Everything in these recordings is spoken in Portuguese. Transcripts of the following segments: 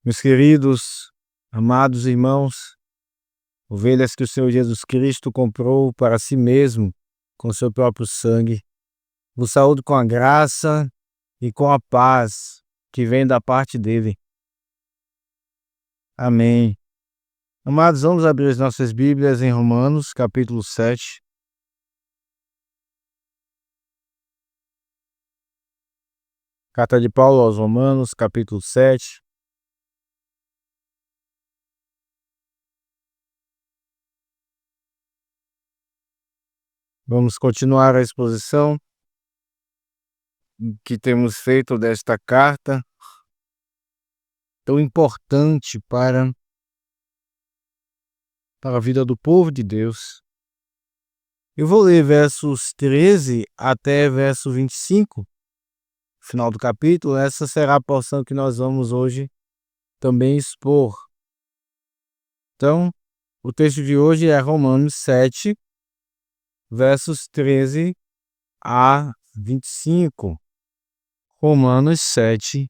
Meus queridos, amados irmãos, ovelhas que o Senhor Jesus Cristo comprou para si mesmo com seu próprio sangue, vos saúdo com a graça e com a paz que vem da parte dele. Amém. Amados, vamos abrir as nossas Bíblias em Romanos, capítulo 7. Carta de Paulo aos Romanos, capítulo 7. Vamos continuar a exposição que temos feito desta carta, tão importante para a vida do povo de Deus. Eu vou ler versos 13 até verso 25, final do capítulo. Essa será a porção que nós vamos hoje também expor. Então, o texto de hoje é Romanos 7, versos 13 a 25. Romanos 7,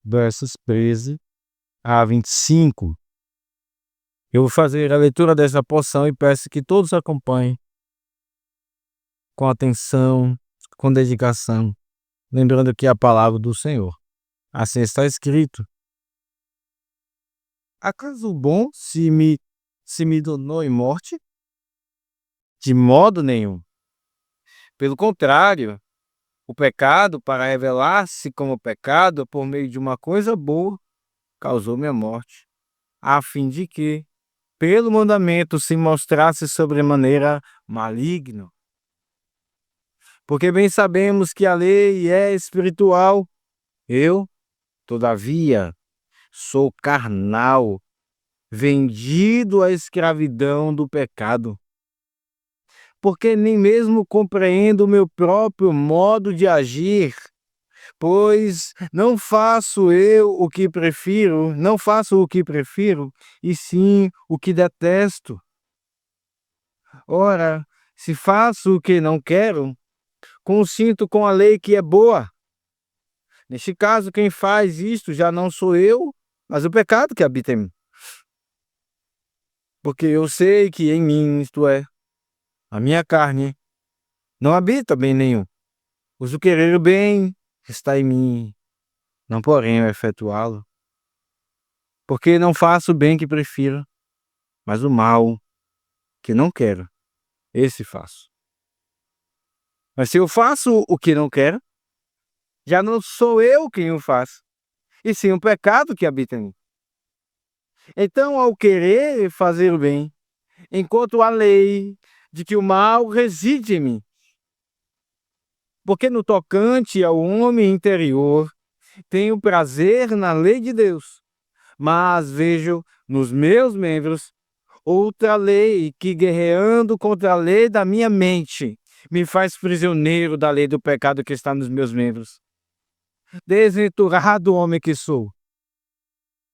versos 13 a 25. Eu vou fazer a leitura dessa porção e peço que todos acompanhem com atenção, com dedicação, lembrando que é a palavra do Senhor. Assim está escrito: acaso o bom se me tornou em morte? De modo nenhum. Pelo contrário, o pecado, para revelar-se como pecado por meio de uma coisa boa, causou minha morte, a fim de que, pelo mandamento, se mostrasse sobremaneira maligno. Porque bem sabemos que a lei é espiritual. Eu, todavia, sou carnal, vendido à escravidão do pecado. Porque nem mesmo compreendo o meu próprio modo de agir, pois não faço o que prefiro, e sim o que detesto. Ora, se faço o que não quero, consinto com a lei que é boa. Neste caso, quem faz isto já não sou eu, mas o pecado que habita em mim. Porque eu sei que em mim, isto é, a minha carne, não habita bem nenhum. Pois o querer o bem está em mim, não porém o efetuá-lo. Porque não faço o bem que prefiro, mas o mal que não quero, esse faço. Mas se eu faço o que não quero, já não sou eu quem o faz, e sim o pecado que habita em mim. Então, ao querer fazer o bem, encontro a lei de que o mal reside em mim. Porque no tocante ao homem interior, tenho prazer na lei de Deus, mas vejo nos meus membros outra lei que, guerreando contra a lei da minha mente, me faz prisioneiro da lei do pecado que está nos meus membros. Desventurado homem que sou,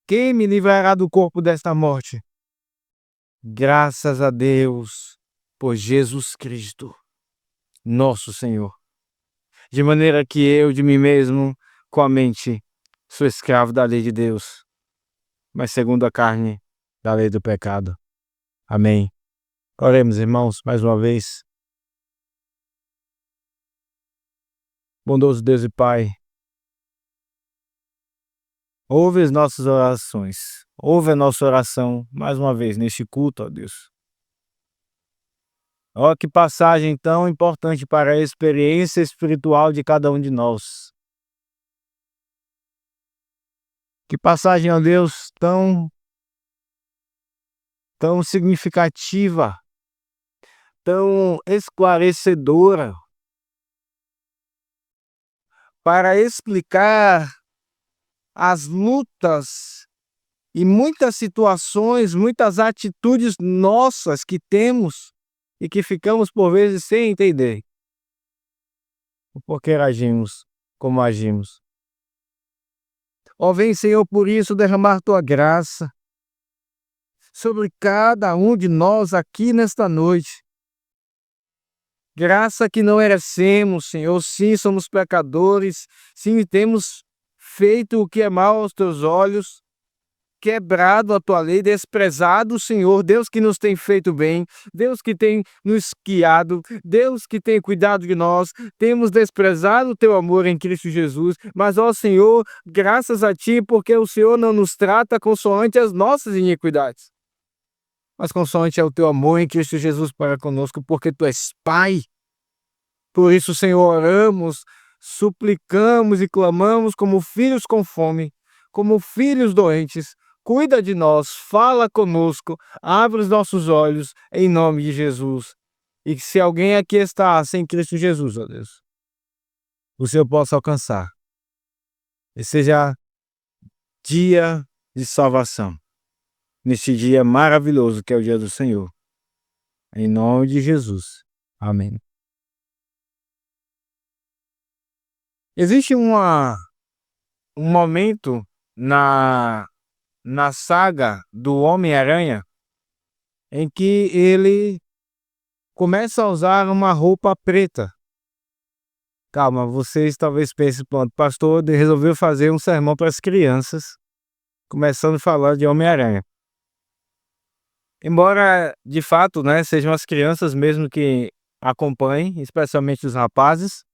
quem me livrará do corpo desta morte? Graças a Deus por Jesus Cristo, nosso Senhor. De maneira que eu, de mim mesmo, com a mente, sou escravo da lei de Deus, mas segundo a carne, da lei do pecado. Amém. Oremos, irmãos, mais uma vez. Bondoso Deus e Pai, ouve as nossas orações, ouve a nossa oração mais uma vez neste culto, ó Deus. Ó, que passagem tão importante para a experiência espiritual de cada um de nós. Que passagem, ó Deus, tão significativa, tão esclarecedora, para explicar as lutas e muitas situações, muitas atitudes nossas que temos e que ficamos por vezes sem entender o porquê agimos como agimos. Ó, vem, Senhor, por isso derramar tua graça sobre cada um de nós aqui nesta noite. Graça que não merecemos, Senhor. Sim, somos pecadores. Sim, temos feito o que é mal aos teus olhos. quebrado a tua lei, desprezado o Senhor, Deus que nos tem feito bem, Deus que tem nos guiado, Deus que tem cuidado de nós, temos desprezado o teu amor em Cristo Jesus, mas, ó Senhor, graças a ti, porque o Senhor não nos trata consoante as nossas iniquidades, mas consoante é o teu amor em Cristo Jesus para conosco, porque tu és Pai. Por isso, Senhor, oramos, suplicamos e clamamos como filhos com fome, como filhos doentes. Cuida de nós, fala conosco, abre os nossos olhos, em nome de Jesus. E que se alguém aqui está sem Cristo Jesus, ó Deus, o Senhor possa alcançar. E seja dia de salvação, neste dia maravilhoso que é o dia do Senhor. Em nome de Jesus. Amém. Existe um momento na saga do Homem-Aranha em que ele começa a usar uma roupa preta. Calma, vocês talvez pensem, pronto, o pastor resolveu fazer um sermão para as crianças, começando a falar de Homem-Aranha. Embora, de fato, né, sejam as crianças mesmo que acompanhem, especialmente os rapazes,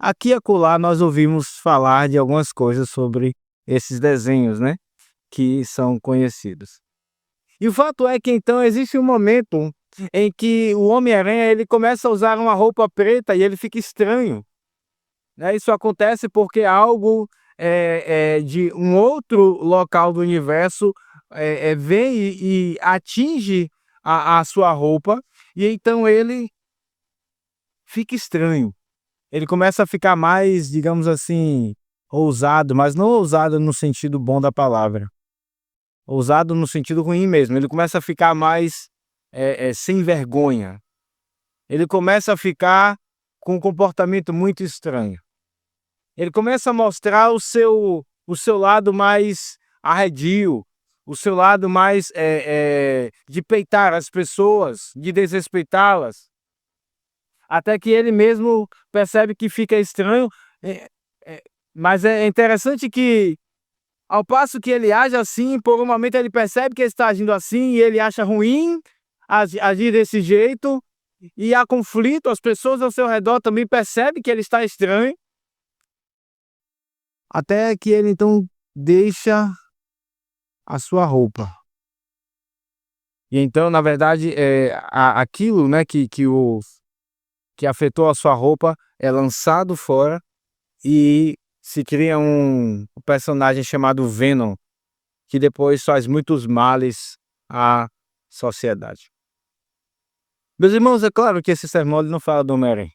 aqui e acolá nós ouvimos falar de algumas coisas sobre esses desenhos, né, que são conhecidos. E o fato é que então existe um momento em que o Homem-Aranha ele começa a usar uma roupa preta e ele fica estranho, né? Isso acontece porque algo de um outro local do universo vem e atinge a sua roupa, e então ele fica estranho. Ele começa a ficar mais, digamos assim, ousado, mas não ousado no sentido bom da palavra. Ousado no sentido ruim mesmo. Ele começa a ficar mais sem vergonha. Ele começa a ficar com um comportamento muito estranho. Ele começa a mostrar o seu lado mais arredio, o seu lado mais de peitar as pessoas, de desrespeitá-las. Até que ele mesmo percebe que fica estranho. Mas é interessante que, ao passo que ele age assim, por um momento ele percebe que ele está agindo assim e ele acha ruim agir desse jeito, e há conflito, as pessoas ao seu redor também percebem que ele está estranho, até que ele então deixa a sua roupa. E então, na verdade, aquilo, né, que afetou a sua roupa é lançado fora e se cria um personagem chamado Venom, que depois faz muitos males à sociedade. Meus irmãos, é claro que esse sermão ele não fala do Homem-Aranha.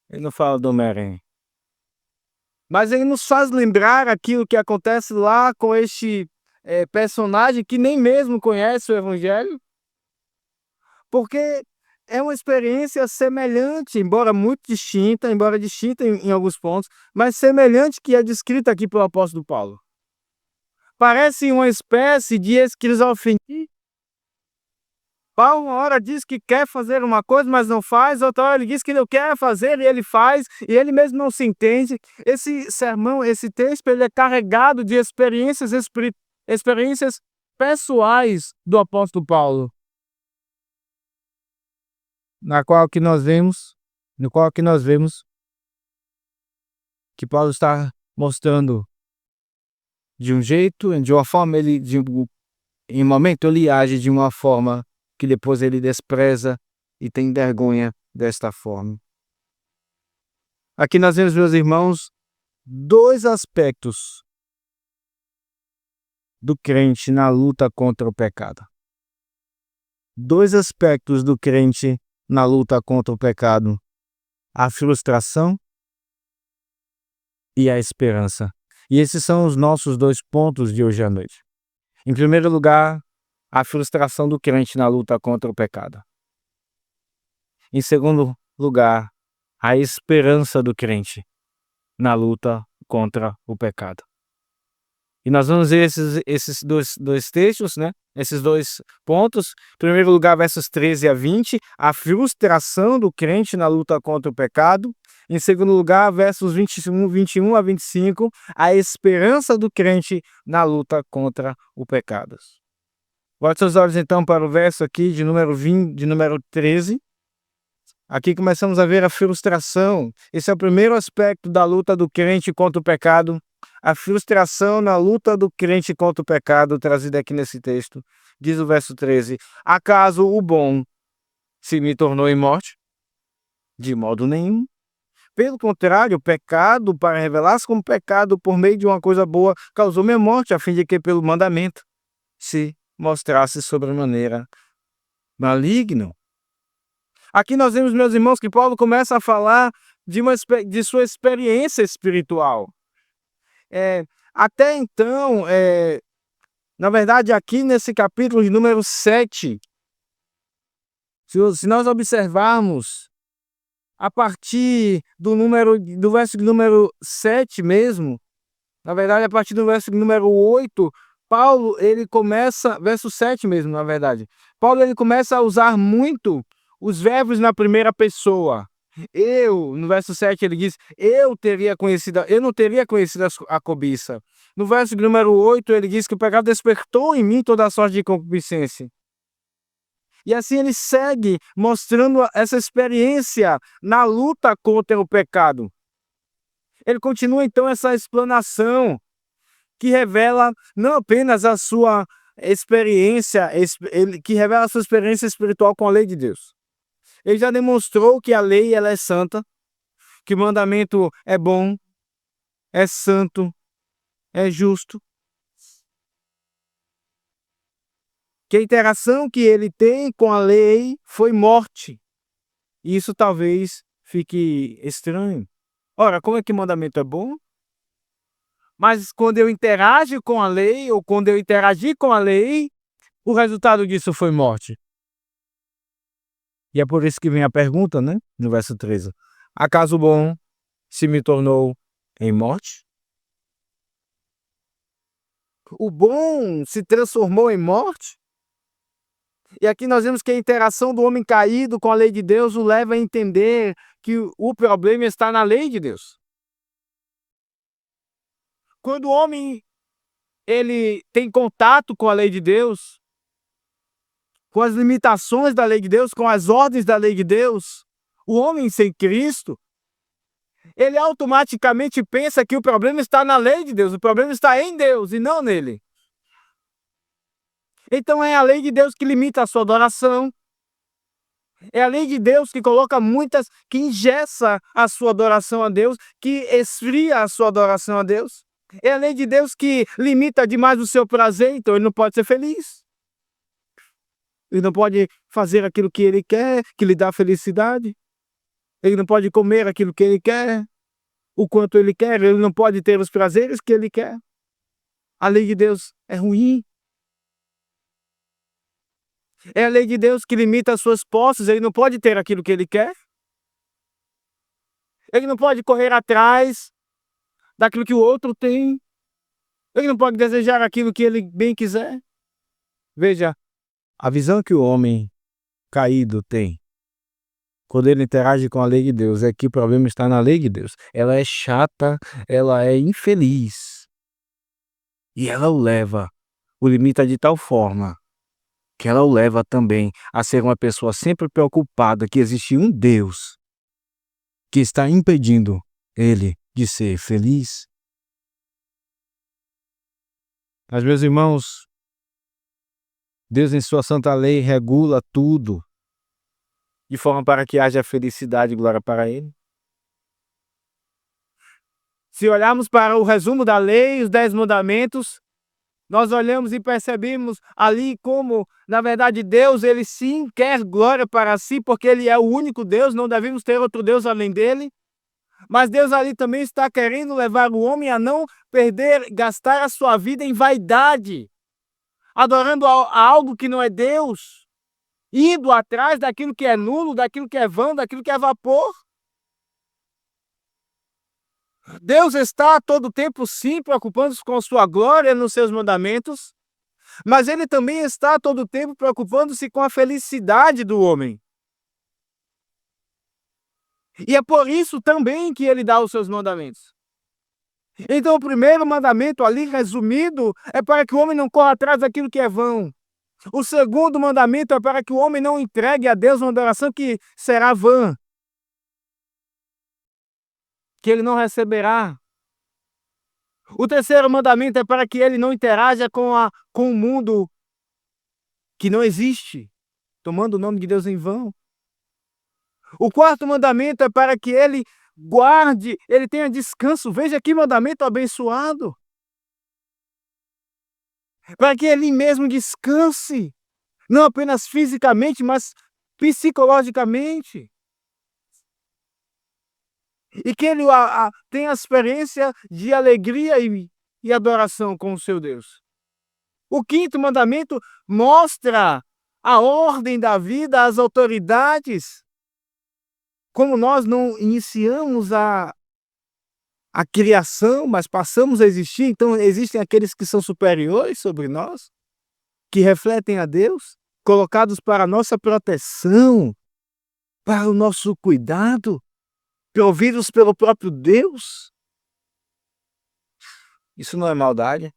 Ele não fala do Homem-Aranha. Mas ele nos faz lembrar aquilo que acontece lá com este personagem que nem mesmo conhece o Evangelho. Porque é uma experiência semelhante, embora distinta em alguns pontos, mas semelhante que é descrita aqui pelo apóstolo Paulo. Parece uma espécie de esquizofrenia. Paulo uma hora diz que quer fazer uma coisa, mas não faz, outra hora ele diz que não quer fazer e ele faz, e ele mesmo não se entende. Esse sermão, esse texto, ele é carregado de experiências pessoais do apóstolo Paulo, no qual que nós vemos que Paulo está mostrando de um jeito, de uma forma, em um momento ele age de uma forma que depois ele despreza e tem vergonha desta forma. Aqui nós vemos, meus irmãos, dois aspectos do crente na luta contra o pecado. Dois aspectos do crente na luta contra o pecado: a frustração e a esperança. E esses são os nossos dois pontos de hoje à noite. Em primeiro lugar, a frustração do crente na luta contra o pecado. Em segundo lugar, a esperança do crente na luta contra o pecado. E nós vamos ver esses dois textos, né? Esses dois pontos. Em primeiro lugar, versos 13 a 20, a frustração do crente na luta contra o pecado. Em segundo lugar, versos 21 a 25, a esperança do crente na luta contra o pecado. Bote seus olhos então para o verso aqui de número 13. Aqui começamos a ver a frustração. Esse é o primeiro aspecto da luta do crente contra o pecado. A frustração na luta do crente contra o pecado, trazida aqui nesse texto. Diz o verso 13: acaso o bom se me tornou em morte? De modo nenhum. Pelo contrário, o pecado, para revelar-se como pecado por meio de uma coisa boa, causou minha morte, a fim de que pelo mandamento se mostrasse sobremaneira maligno. Aqui nós vemos, meus irmãos, que Paulo começa a falar de sua experiência espiritual. Até então, na verdade, aqui nesse capítulo de número 7, se nós observarmos a partir do verso de número 7 mesmo, na verdade, a partir do verso de número 8, Paulo, ele começa, verso 7 mesmo, na verdade, Paulo, ele começa a usar muito os verbos na primeira pessoa. No verso 7 ele diz, eu não teria conhecido a cobiça. No verso de número 8 ele diz que o pecado despertou em mim toda a sorte de concupiscência. E assim ele segue mostrando essa experiência na luta contra o pecado. Ele continua então essa explanação que revela não apenas a sua experiência, que revela a sua experiência espiritual com a lei de Deus. Ele já demonstrou que a lei ela é santa, que o mandamento é bom, é santo, é justo. Que a interação que ele tem com a lei foi morte. Isso talvez fique estranho. Ora, como é que o mandamento é bom? Mas quando eu interajo com a lei, ou quando eu interagi com a lei, o resultado disso foi morte. E é por isso que vem a pergunta, né? No verso 13. Acaso o bom se me tornou em morte? O bom se transformou em morte? E aqui nós vemos que a interação do homem caído com a lei de Deus o leva a entender que o problema está na lei de Deus. Quando o homem ele tem contato com a lei de Deus, com as limitações da lei de Deus, com as ordens da lei de Deus, o homem sem Cristo, ele automaticamente pensa que o problema está na lei de Deus, o problema está em Deus e não nele. Então é a lei de Deus que limita a sua adoração. É a lei de Deus que que engessa a sua adoração a Deus, que esfria a sua adoração a Deus. É a lei de Deus que limita demais o seu prazer, então ele não pode ser feliz. Ele não pode fazer aquilo que ele quer, que lhe dá felicidade. Ele não pode comer aquilo que ele quer, o quanto ele quer. Ele não pode ter os prazeres que ele quer. A lei de Deus é ruim. É a lei de Deus que limita as suas posses. Ele não pode ter aquilo que ele quer. Ele não pode correr atrás daquilo que o outro tem. Ele não pode desejar aquilo que ele bem quiser. Veja, a visão que o homem caído tem quando ele interage com a lei de Deus é que o problema está na lei de Deus. Ela é chata, ela é infeliz. E ela o limita de tal forma que ela o leva também a ser uma pessoa sempre preocupada que existe um Deus que está impedindo ele de ser feliz. Mas, meus irmãos, Deus em sua santa lei regula tudo de forma para que haja felicidade e glória para Ele. Se olharmos para o resumo da lei, os 10 mandamentos, nós olhamos e percebemos ali como, na verdade, Deus, ele sim quer glória para si, porque ele é o único Deus, não devemos ter outro Deus além dele. Mas Deus ali também está querendo levar o homem a não gastar a sua vida em vaidade, adorando a algo que não é Deus, indo atrás daquilo que é nulo, daquilo que é vão, daquilo que é vapor. Deus está a todo tempo, sim, preocupando-se com sua glória nos seus mandamentos, mas Ele também está a todo tempo preocupando-se com a felicidade do homem. E é por isso também que ele dá os seus mandamentos. Então, o primeiro mandamento ali, resumido, é para que o homem não corra atrás daquilo que é vão. O segundo mandamento é para que o homem não entregue a Deus uma adoração que será vã, que ele não receberá. O terceiro mandamento é para que ele não interaja com o mundo que não existe, tomando o nome de Deus em vão. O quarto mandamento é para que ele guarde, ele tenha descanso. Veja que mandamento abençoado. Para que ele mesmo descanse, não apenas fisicamente, mas psicologicamente. E que ele tenha a experiência de alegria e adoração com o seu Deus. O quinto mandamento mostra a ordem da vida, as autoridades. Como nós não iniciamos a criação, mas passamos a existir, então existem aqueles que são superiores sobre nós, que refletem a Deus, colocados para a nossa proteção, para o nosso cuidado, providos pelo próprio Deus. Isso não é maldade?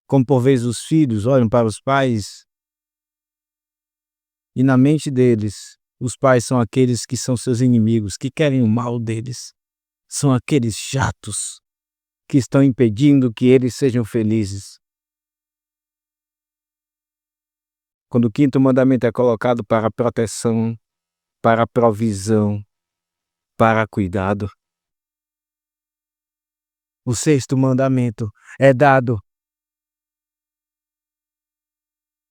Como por vezes os filhos olham para os pais e na mente deles, os pais são aqueles que são seus inimigos, que querem o mal deles. São aqueles chatos que estão impedindo que eles sejam felizes. Quando o quinto mandamento é colocado para proteção, para provisão, para cuidado, o sexto mandamento é dado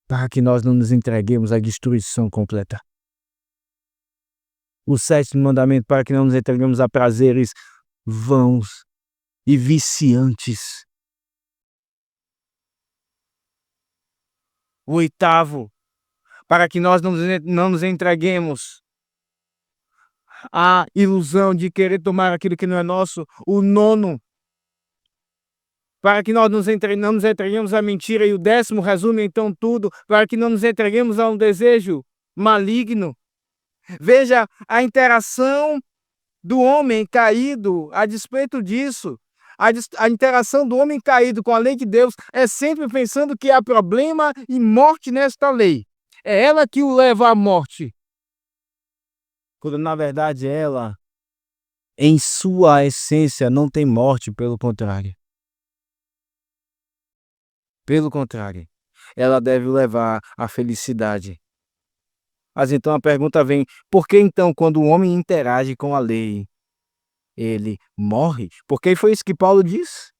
para que nós não nos entreguemos à destruição completa. O sétimo mandamento para que não nos entreguemos a prazeres vãos e viciantes. O oitavo, para que nós não nos entreguemos à ilusão de querer tomar aquilo que não é nosso. O nono, para que nós não nos entreguemos à mentira. E o décimo resume então tudo, para que não nos entreguemos a um desejo maligno. Veja a interação do homem caído a despeito disso. A interação do homem caído com a lei de Deus é sempre pensando que há problema e morte nesta lei. É ela que o leva à morte. Quando na verdade ela, em sua essência, não tem morte, pelo contrário. Pelo contrário, ela deve levar à felicidade. Mas então a pergunta vem, por que então quando o homem interage com a lei, ele morre? Porque foi isso que Paulo diz.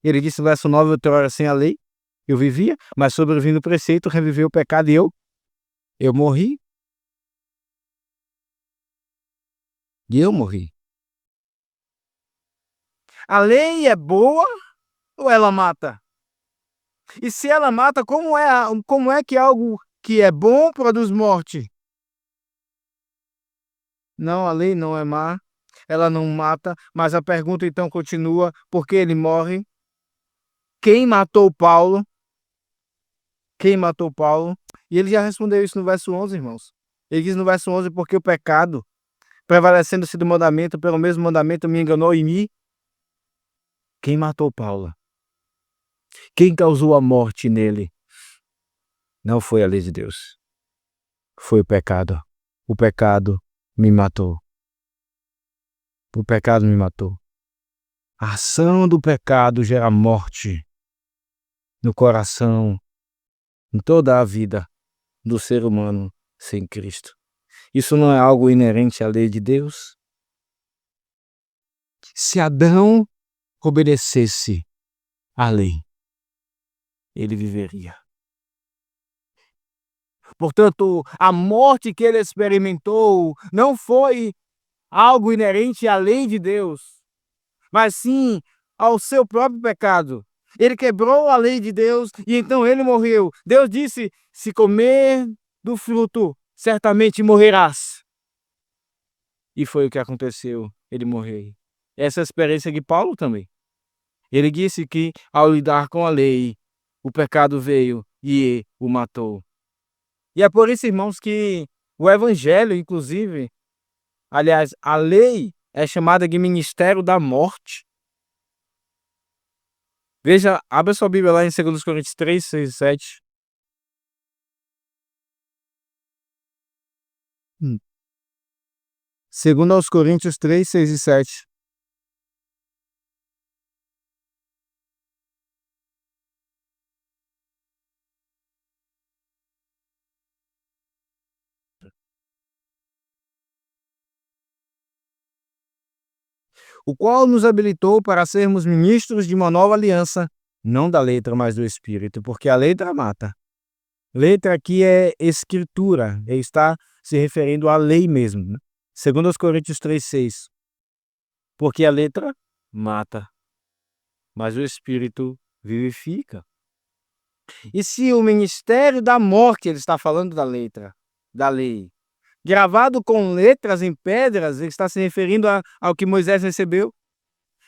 Ele disse no verso 9, outrora sem a lei, eu vivia, mas sobrevindo o preceito, reviveu o pecado e eu morri. E eu morri. A lei é boa ou ela mata? E se ela mata, como é que algo que é bom produz morte? Não, a lei não é má, ela não mata, mas a pergunta então continua, por que ele morre? Quem matou Paulo? Quem matou Paulo? E ele já respondeu isso no verso 11, irmãos. Ele diz no verso 11, porque o pecado, prevalecendo-se do mandamento, pelo mesmo mandamento me enganou e me... Quem matou Paulo? Quem causou a morte nele? Não foi a lei de Deus. Foi o pecado. O pecado me matou. O pecado me matou. A ação do pecado gera morte no coração, em toda a vida do ser humano sem Cristo. Isso não é algo inerente à lei de Deus? Se Adão obedecesse à lei, ele viveria. Portanto, a morte que ele experimentou não foi algo inerente à lei de Deus, mas sim ao seu próprio pecado. Ele quebrou a lei de Deus e então ele morreu. Deus disse, se comer do fruto, certamente morrerás. E foi o que aconteceu, ele morreu. Essa é a experiência de Paulo também. Ele disse que ao lidar com a lei, o pecado veio e o matou. E é por isso, irmãos, que O evangelho, inclusive, aliás, a lei é chamada de ministério da morte. Veja, abra sua Bíblia lá em 2 Coríntios 3, 6 e 7. 2 aos Coríntios 3, 6 e 7. O qual nos habilitou para sermos ministros de uma nova aliança, não da letra, mas do Espírito, porque a letra mata. Letra aqui é escritura, ele está se referindo à lei mesmo, né? 2 Coríntios 3,6. Porque a letra mata, mas o Espírito vivifica. E se o ministério da morte, ele está falando da letra, da lei, gravado com letras em pedras, ele está se referindo ao que Moisés recebeu,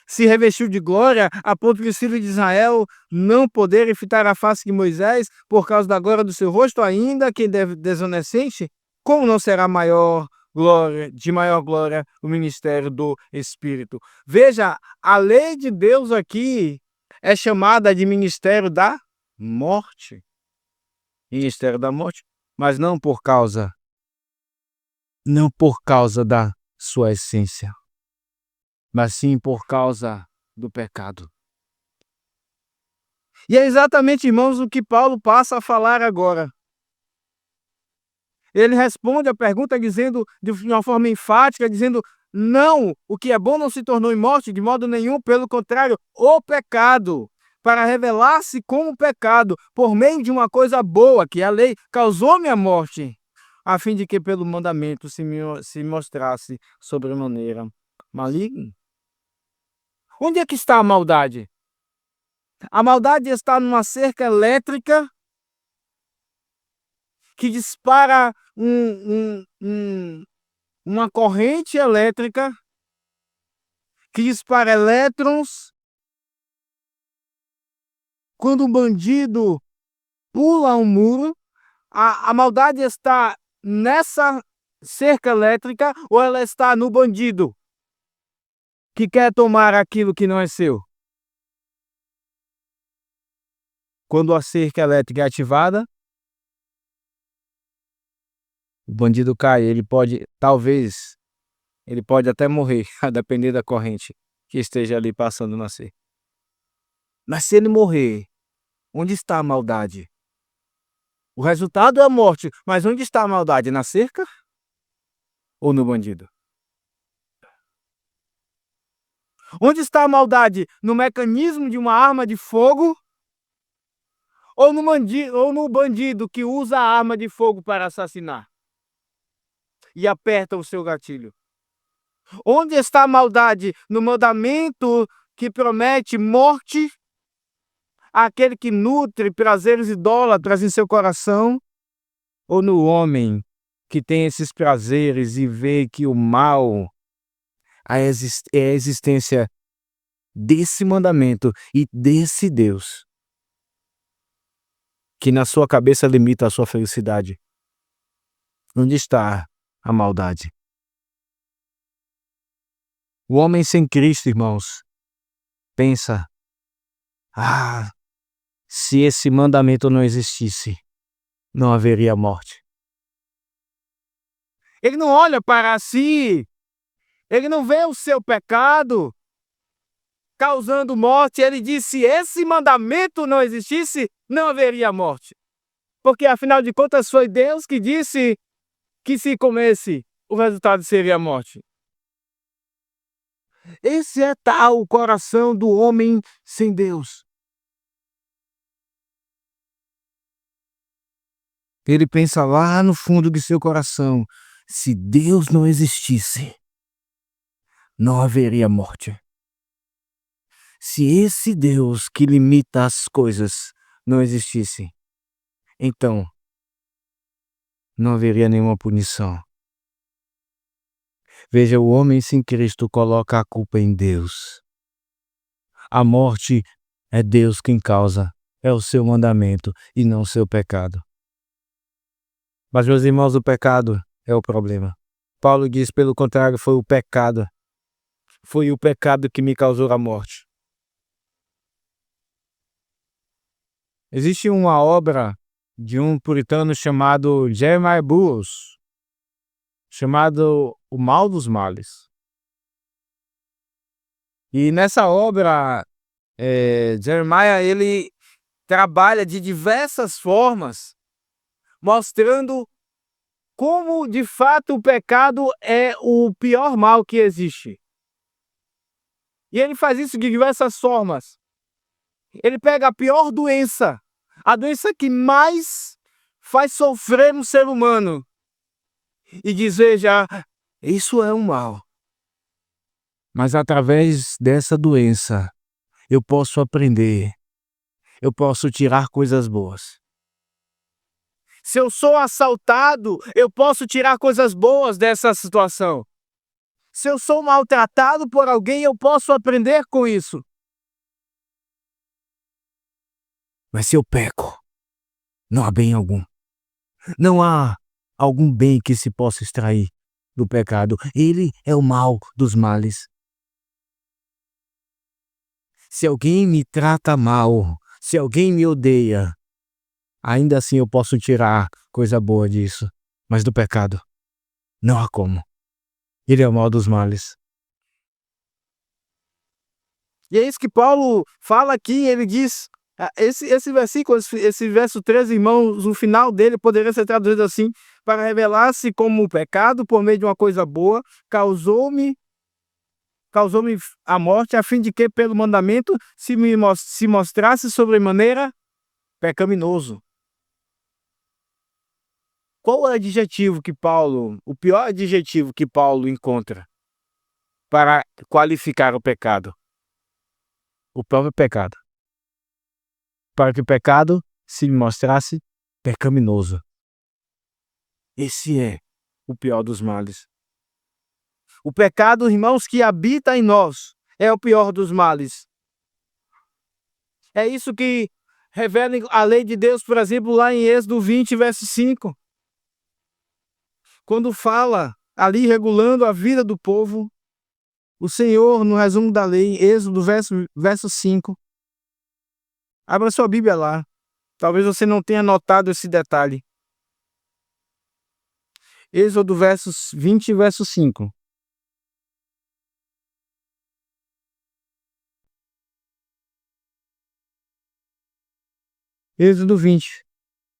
se revestiu de glória, a ponto de os filhos de Israel não poderem fitar a face de Moisés por causa da glória do seu rosto, ainda que desonestamente, como não será de maior glória o ministério do Espírito? Veja, a lei de Deus aqui é chamada de ministério da morte. Ministério da morte, mas não por causa da sua essência, mas sim por causa do pecado. E é exatamente, irmãos, o que Paulo passa a falar agora. Ele responde a pergunta dizendo, de uma forma enfática, dizendo: não, o que é bom não se tornou em morte de modo nenhum, pelo contrário, o pecado, para revelar-se como pecado, por meio de uma coisa boa, que é a lei, causou-me a morte, a fim de que pelo mandamento se mostrasse sobremaneira maligno. Onde é que está a maldade? A maldade está numa cerca elétrica que dispara uma corrente elétrica que dispara elétrons. Quando um bandido pula um muro, a maldade está nessa cerca elétrica ou ela está no bandido que quer tomar aquilo que não é seu? Quando a cerca elétrica é ativada, o bandido cai, ele pode até morrer, a depender da corrente que esteja ali passando na cerca. Mas se ele morrer, onde está a maldade? O resultado é a morte, mas onde está a maldade? Na cerca ou no bandido? Onde está a maldade? No mecanismo de uma arma de fogo ou no bandido que usa a arma de fogo para assassinar e aperta o seu gatilho? Onde está a maldade? No mandamento que promete morte àquele que nutre prazeres idólatras em seu coração, ou no homem que tem esses prazeres e vê que o mal é a existência desse mandamento e desse Deus que na sua cabeça limita a sua felicidade? Onde está a maldade? O homem sem Cristo, irmãos, pensa: se esse mandamento não existisse, não haveria morte. Ele não olha para si, ele não vê o seu pecado causando morte. Ele diz: se esse mandamento não existisse, não haveria morte. Porque afinal de contas foi Deus que disse que se comesse, o resultado seria a morte. Esse é tal o coração do homem sem Deus. Ele pensa lá no fundo de seu coração: se Deus não existisse, não haveria morte. Se esse Deus que limita as coisas não existisse, então não haveria nenhuma punição. Veja, o homem sem Cristo coloca a culpa em Deus. A morte é Deus quem causa, é o seu mandamento e não o seu pecado. Mas, meus irmãos, o pecado é o problema. Paulo diz, pelo contrário, foi o pecado. Foi o pecado que me causou a morte. Existe uma obra de um puritano chamado Jeremiah Burroughs, chamado O Mal dos Males. E nessa obra, Jeremiah, ele trabalha de diversas formas, mostrando como de fato o pecado é o pior mal que existe. E ele faz isso de diversas formas. Ele pega a pior doença, a doença que mais faz sofrer um ser humano, e diz, veja, isso é um mal. Mas através dessa doença, eu posso aprender, eu posso tirar coisas boas. Se eu sou assaltado, eu posso tirar coisas boas dessa situação. Se eu sou maltratado por alguém, eu posso aprender com isso. Mas se eu peco, não há bem algum. Não há algum bem que se possa extrair do pecado. Ele é o mal dos males. Se alguém me trata mal, se alguém me odeia, ainda assim eu posso tirar coisa boa disso. Mas do pecado, não há como. Ele é o mal dos males. E é isso que Paulo fala aqui, ele diz, esse versículo, esse verso 13, irmãos, o final dele poderia ser traduzido assim, para revelar-se como o pecado, por meio de uma coisa boa, causou-me a morte, a fim de que, pelo mandamento, se mostrasse sobremaneira pecaminoso. Qual é o pior adjetivo que Paulo encontra para qualificar o pecado? O próprio pecado. Para que o pecado se mostrasse pecaminoso. Esse é o pior dos males. O pecado, irmãos, que habita em nós é o pior dos males. É isso que revela a lei de Deus, por exemplo, lá em Êxodo 20, verso 5. Quando fala ali regulando a vida do povo, o Senhor, no resumo da lei, Êxodo verso 5. Abra sua Bíblia lá. Talvez você não tenha notado esse detalhe. Êxodo versos 20, verso 5. Êxodo 20,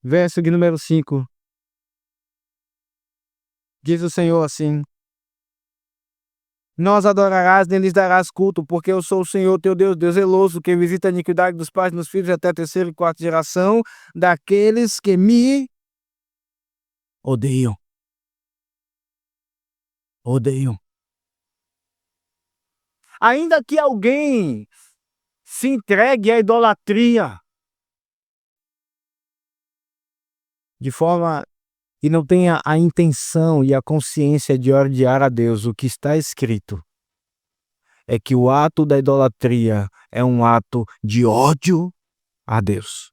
verso de número 5. Diz o Senhor assim: Nós adorarás, nem lhes darás culto, porque eu sou o Senhor teu Deus, Deus zeloso, que visita a iniquidade dos pais nos filhos até a terceira e quarta geração daqueles que me odeiam. Odeiam. Ainda que alguém se entregue à idolatria de forma e não tenha a intenção e a consciência de odiar a Deus, o que está escrito é que o ato da idolatria é um ato de ódio a Deus.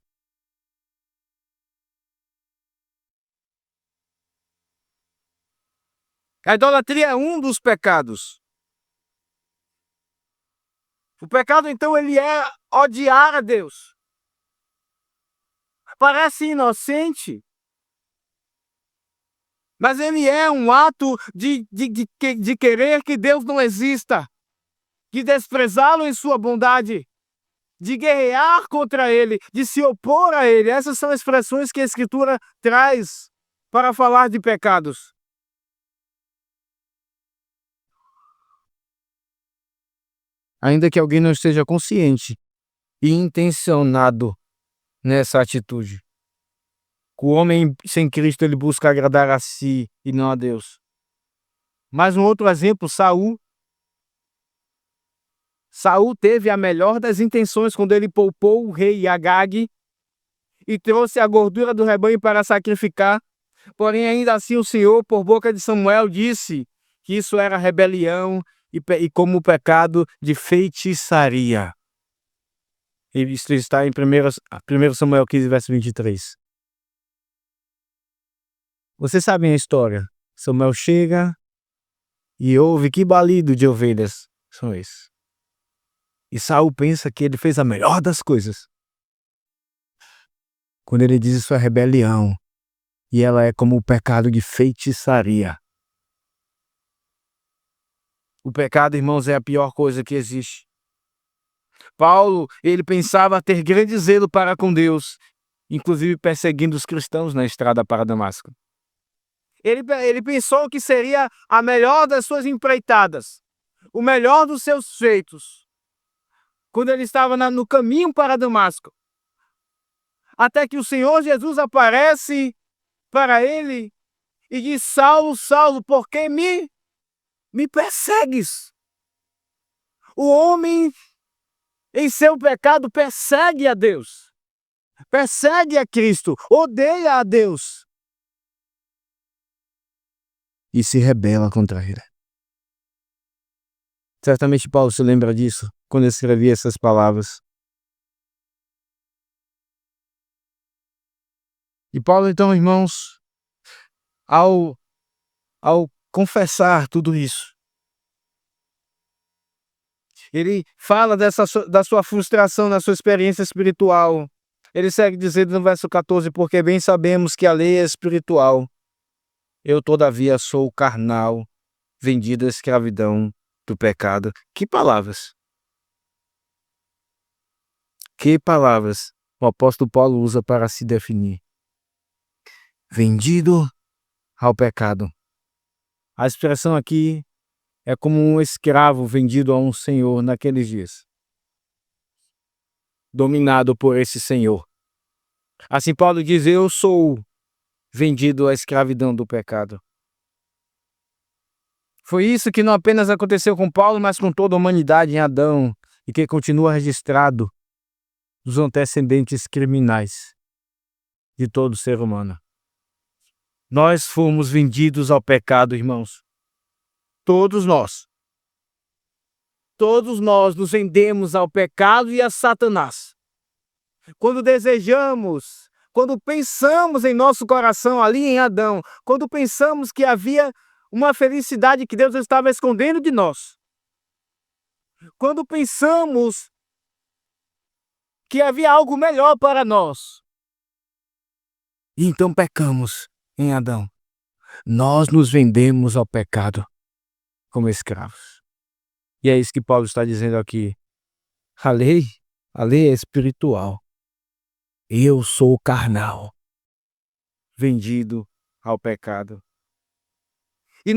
A idolatria é um dos pecados. O pecado, então, ele é odiar a Deus. Parece inocente, mas ele é um ato de querer que Deus não exista, de desprezá-lo em sua bondade, de guerrear contra ele, de se opor a ele. Essas são expressões que a Escritura traz para falar de pecados. Ainda que alguém não esteja consciente e intencionado nessa atitude. O homem sem Cristo, ele busca agradar a si e não a Deus. Mais um outro exemplo, Saul. Saul teve a melhor das intenções quando ele poupou o rei Agag e trouxe a gordura do rebanho para sacrificar. Porém, ainda assim o Senhor, por boca de Samuel, disse que isso era rebelião e como pecado de feitiçaria. Isso está em 1 Samuel 15, verso 23. Vocês sabem a história Samuel chega e ouve que balido de ovelhas são esses. E Saul pensa que ele fez a melhor das coisas. Quando ele diz isso é rebelião, e ela é como o pecado de feitiçaria. O pecado, irmãos, é a pior coisa que existe. Paulo, ele pensava ter grande zelo para com Deus, inclusive perseguindo os cristãos na estrada para Damasco. Ele pensou que seria a melhor das suas empreitadas, o melhor dos seus feitos, quando ele estava no caminho para Damasco. Até que o Senhor Jesus aparece para ele e diz: Saulo, Saulo, por que me persegues? O homem, em seu pecado, persegue a Deus, persegue a Cristo, odeia a Deus e se rebela contra ele. Certamente Paulo se lembra disso quando escrevia essas palavras. E Paulo, então, irmãos, ao confessar tudo isso, ele fala da sua frustração na sua experiência espiritual. Ele segue dizendo no verso 14: porque bem sabemos que a lei é espiritual. Eu, todavia, sou carnal, vendido à escravidão do pecado. Que palavras! Que palavras o apóstolo Paulo usa para se definir. Vendido ao pecado. A expressão aqui é como um escravo vendido a um senhor naqueles dias, dominado por esse senhor. Assim Paulo diz: eu sou vendido à escravidão do pecado. Foi isso que não apenas aconteceu com Paulo, mas com toda a humanidade em Adão, e que continua registrado nos antecedentes criminais de todo ser humano. Nós fomos vendidos ao pecado, irmãos. Todos nós. Todos nós nos vendemos ao pecado e a Satanás. Quando desejamos, quando pensamos em nosso coração ali em Adão, quando pensamos que havia uma felicidade que Deus estava escondendo de nós, quando pensamos que havia algo melhor para nós, e então pecamos em Adão, nós nos vendemos ao pecado como escravos. E é isso que Paulo está dizendo aqui. A lei é espiritual. Eu sou carnal, vendido ao pecado. E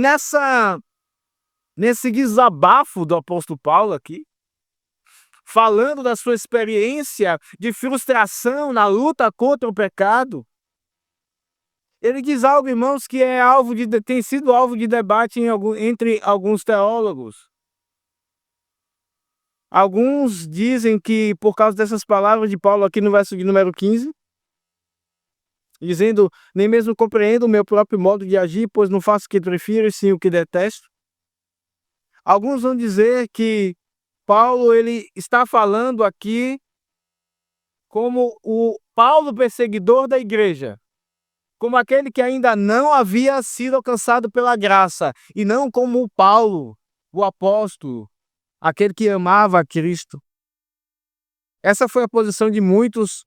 nesse desabafo do apóstolo Paulo aqui, falando da sua experiência de frustração na luta contra o pecado, ele diz algo, irmãos, que tem sido alvo de debate entre alguns teólogos. Alguns dizem que, por causa dessas palavras de Paulo aqui no verso de número 15, dizendo: nem mesmo compreendo o meu próprio modo de agir, pois não faço o que prefiro e sim o que detesto. Alguns vão dizer que Paulo ele está falando aqui como o Paulo perseguidor da igreja, como aquele que ainda não havia sido alcançado pela graça, e não como o Paulo, o apóstolo, aquele que amava a Cristo. Essa foi a posição de muitos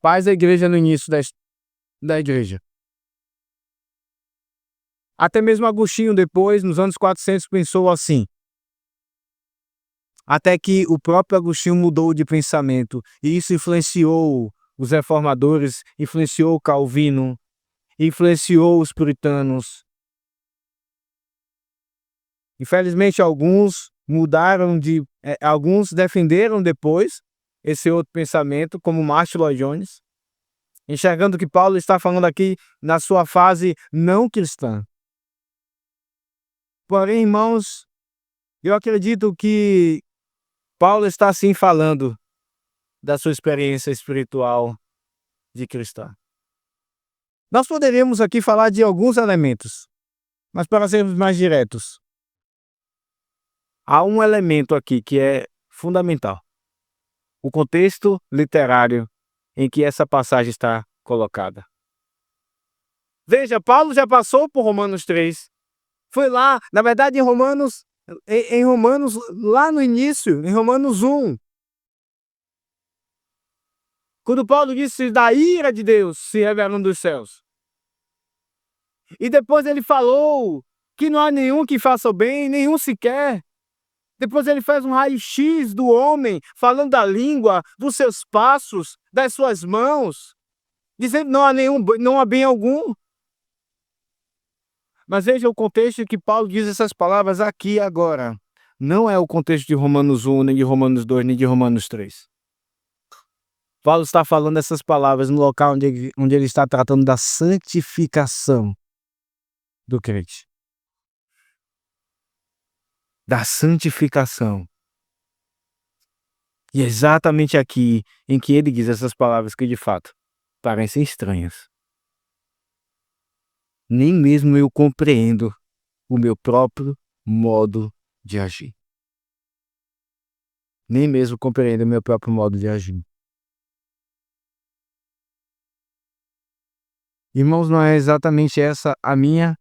pais da igreja no início da igreja. Até mesmo Agostinho depois, nos anos 400, pensou assim. Até que o próprio Agostinho mudou de pensamento, e isso influenciou os reformadores, influenciou Calvino, influenciou os puritanos. Infelizmente, alguns alguns defenderam depois esse outro pensamento, como Martin Lloyd Jones, enxergando que Paulo está falando aqui na sua fase não cristã. Porém, irmãos, eu acredito que Paulo está sim falando da sua experiência espiritual de cristão. Nós poderíamos aqui falar de alguns elementos, mas para sermos mais diretos, há um elemento aqui que é fundamental: o contexto literário em que essa passagem está colocada. Veja, Paulo já passou por Romanos 3. Foi lá, na verdade, em Romanos, lá no início, em Romanos 1, quando Paulo disse da ira de Deus se revelando dos céus. E depois ele falou que não há nenhum que faça o bem, nenhum sequer. Depois ele faz um raio-x do homem, falando da língua, dos seus passos, das suas mãos, dizendo que não há bem algum. Mas veja o contexto que Paulo diz essas palavras aqui agora. Não é o contexto de Romanos 1, nem de Romanos 2, nem de Romanos 3. Paulo está falando essas palavras no local onde ele está tratando da santificação do crente. Da santificação. E é exatamente aqui em que ele diz essas palavras que de fato parecem estranhas. Nem mesmo eu compreendo o meu próprio modo de agir. Nem mesmo compreendo o meu próprio modo de agir. Irmãos, não é exatamente essa a minha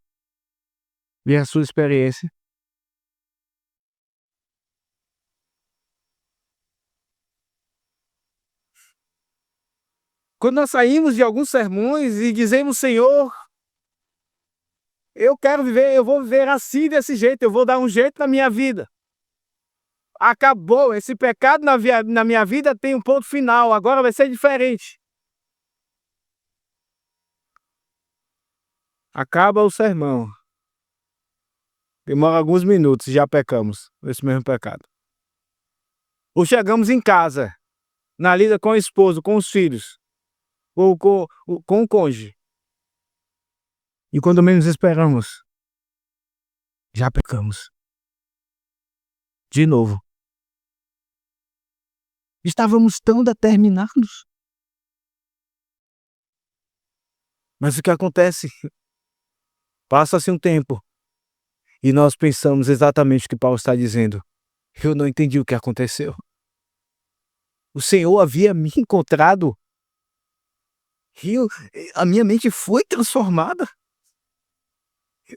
e a sua experiência? Quando nós saímos de alguns sermões e dizemos, Senhor, eu quero viver, eu vou viver assim, desse jeito, eu vou dar um jeito na minha vida. Acabou, esse pecado na minha vida tem um ponto final, agora vai ser diferente. Acaba o sermão. Demora alguns minutos e já pecamos esse mesmo pecado. Ou chegamos em casa, na lida com o esposo, com os filhos, ou com o cônjuge. E quando menos esperamos, já pecamos. De novo. Estávamos tão determinados. Mas o que acontece? Passa-se um tempo e nós pensamos exatamente o que Paulo está dizendo. Eu não entendi o que aconteceu. O Senhor havia me encontrado e a minha mente foi transformada.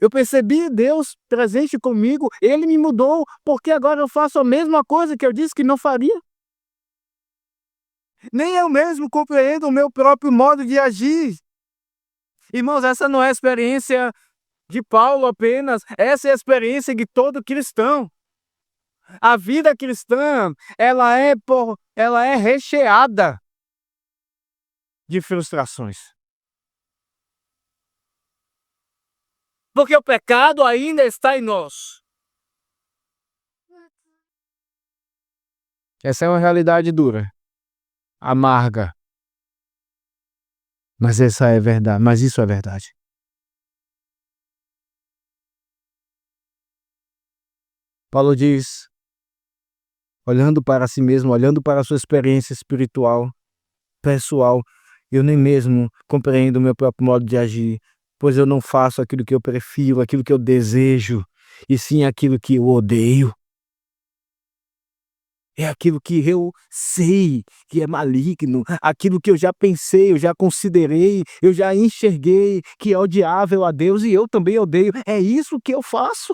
Eu percebi Deus presente comigo, Ele me mudou, porque agora eu faço a mesma coisa que eu disse que não faria. Nem eu mesmo compreendo o meu próprio modo de agir. Irmãos, essa não é a experiência de Paulo apenas, essa é a experiência de todo cristão. A vida cristã, ela é recheada de frustrações. Porque o pecado ainda está em nós. Essa é uma realidade dura, amarga. Mas essa é verdade, mas isso é verdade. Paulo diz, olhando para si mesmo, olhando para a sua experiência espiritual, pessoal, eu nem mesmo compreendo o meu próprio modo de agir, pois eu não faço aquilo que eu prefiro, aquilo que eu desejo, e sim aquilo que eu odeio. É aquilo que eu sei que é maligno, aquilo que eu já pensei, eu já considerei, eu já enxerguei que é odiável a Deus e eu também odeio. É isso que eu faço.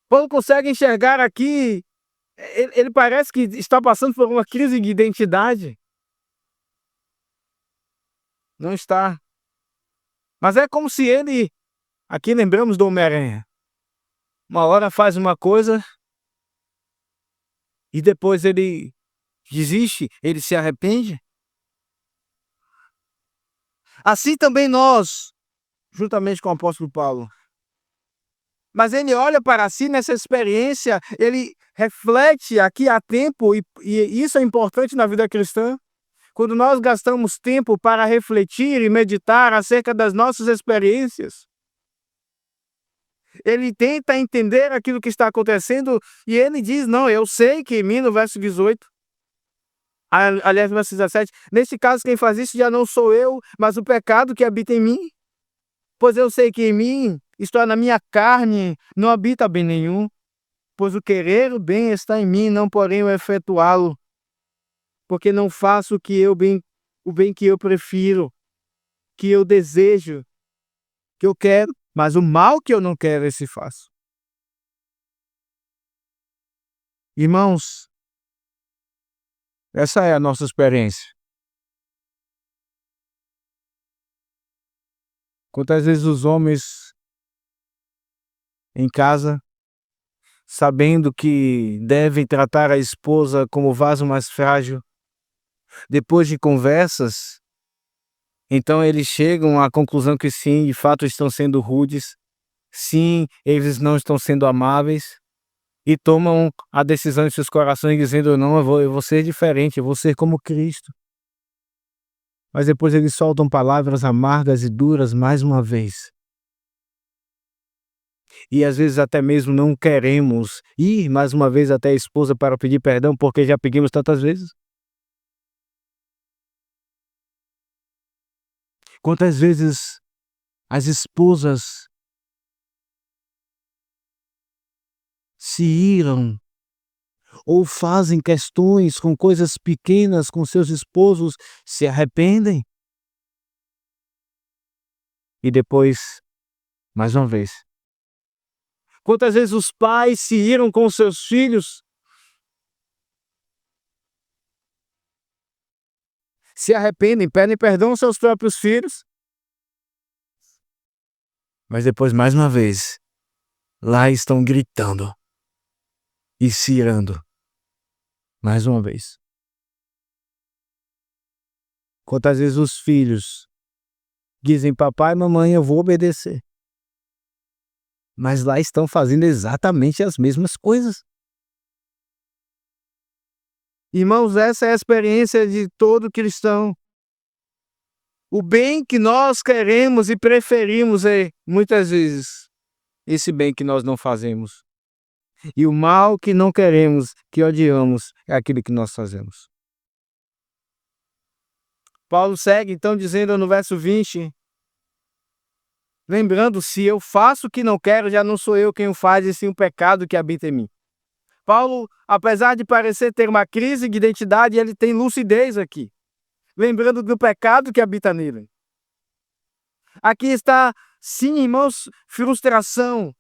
Paulo consegue enxergar aqui, ele parece que está passando por uma crise de identidade. Não está. Mas é como se ele, aqui lembramos do Homem-Aranha, uma hora faz uma coisa e depois ele desiste, ele se arrepende. Assim também nós, juntamente com o apóstolo Paulo. Mas ele olha para si nessa experiência, ele reflete aqui há tempo, e isso é importante na vida cristã. Quando nós gastamos tempo para refletir e meditar acerca das nossas experiências, ele tenta entender aquilo que está acontecendo e ele diz, não, eu sei que em mim, no verso 18, aliás, no verso 17, neste caso quem faz isso já não sou eu, mas o pecado que habita em mim. Pois eu sei que em mim, isto é, na minha carne, não habita bem nenhum. Pois o querer o bem está em mim, não porém o efetuá-lo. Porque não faço o bem que eu prefiro, que eu desejo, que eu quero, mas o mal que eu não quero, esse faço. Irmãos, essa é a nossa experiência. Quantas vezes os homens em casa, sabendo que devem tratar a esposa como vaso mais frágil, depois de conversas, então eles chegam à conclusão que sim, de fato estão sendo rudes, sim, eles não estão sendo amáveis, e tomam a decisão em seus corações dizendo: não, eu vou ser diferente, eu vou ser como Cristo. Mas depois eles soltam palavras amargas e duras mais uma vez. E às vezes até mesmo não queremos ir mais uma vez até a esposa para pedir perdão, porque já pedimos tantas vezes. Quantas vezes as esposas se iram ou fazem questões com coisas pequenas com seus esposos, se arrependem e depois, mais uma vez. Quantas vezes os pais se iram com seus filhos, se arrependem, pedem perdão aos seus próprios filhos, mas depois, mais uma vez, lá estão gritando e se irando, mais uma vez. Quantas vezes os filhos dizem: papai, mamãe, eu vou obedecer, mas lá estão fazendo exatamente as mesmas coisas. Irmãos, essa é a experiência de todo cristão. O bem que nós queremos e preferimos é, muitas vezes, esse bem que nós não fazemos. E o mal que não queremos, que odiamos, é aquilo que nós fazemos. Paulo segue então dizendo no verso 20: lembrando, se eu faço o que não quero, já não sou eu quem o faz, e sim o pecado que habita em mim. Paulo, apesar de parecer ter uma crise de identidade, ele tem lucidez aqui, lembrando do pecado que habita nele. Aqui está, sim, irmãos, frustração,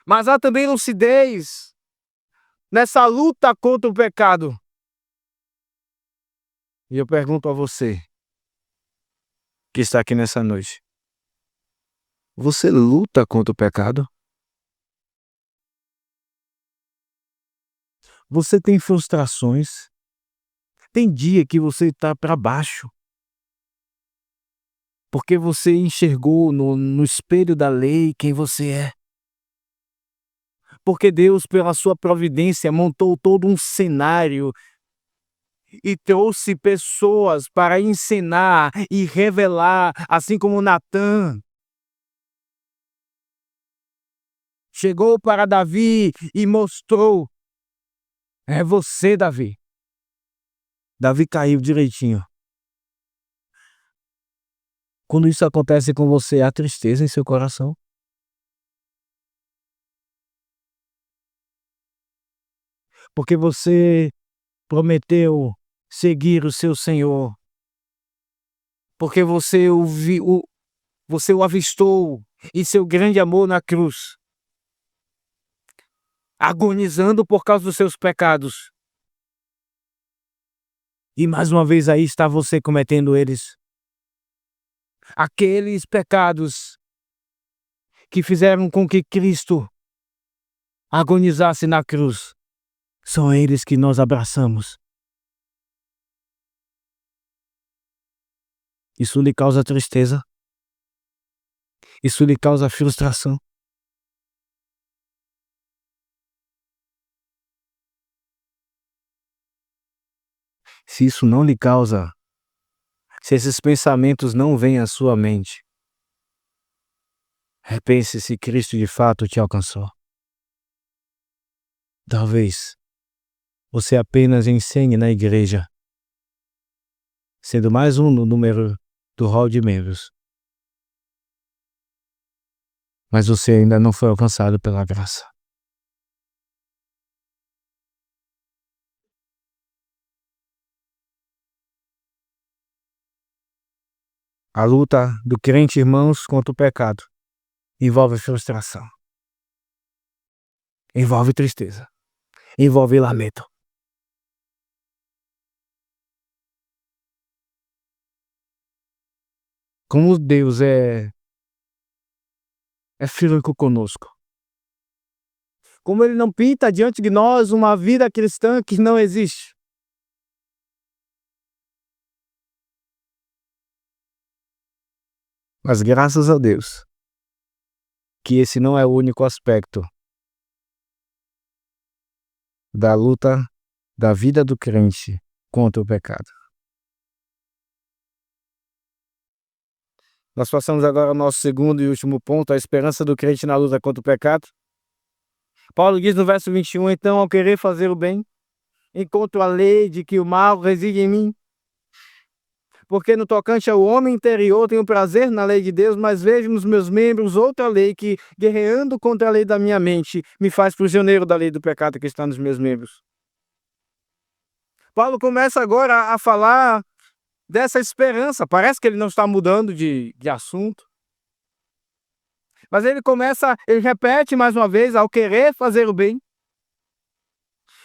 mas há também lucidez nessa luta contra o pecado. E eu pergunto a você, que está aqui nessa noite: você luta contra o pecado? Você tem frustrações? Tem dia que você está para baixo, porque você enxergou no espelho da lei quem você é. Porque Deus, pela sua providência, montou todo um cenário e trouxe pessoas para ensinar e revelar, assim como Natã chegou para Davi e mostrou: é você, Davi. Davi caiu direitinho. Quando isso acontece com você, há tristeza em seu coração? Porque você prometeu seguir o seu Senhor, porque você o avistou em seu grande amor na cruz, agonizando por causa dos seus pecados. E mais uma vez aí está você cometendo eles. Aqueles pecados que fizeram com que Cristo agonizasse na cruz, são eles que nós abraçamos. Isso lhe causa tristeza? Isso lhe causa frustração? Se isso não lhe causa, se esses pensamentos não vêm à sua mente, repense se Cristo de fato te alcançou. Talvez você apenas ensine na igreja, sendo mais um no número do hall de membros, mas você ainda não foi alcançado pela graça. A luta do crente, irmãos, contra o pecado envolve frustração, envolve tristeza, envolve lamento. Como Deus é firme conosco. Como Ele não pinta diante de nós uma vida cristã que não existe. Mas graças a Deus, que esse não é o único aspecto da luta da vida do crente contra o pecado. Nós passamos agora ao nosso segundo e último ponto, a esperança do crente na luta contra o pecado. Paulo diz no verso 21, então, ao querer fazer o bem, encontro a lei de que o mal reside em mim. Porque no tocante ao homem interior tenho prazer na lei de Deus, mas vejo nos meus membros outra lei que, guerreando contra a lei da minha mente, me faz prisioneiro da lei do pecado que está nos meus membros. Paulo começa agora a falar dessa esperança. Parece que ele não está mudando de assunto. Mas ele repete mais uma vez, ao querer fazer o bem.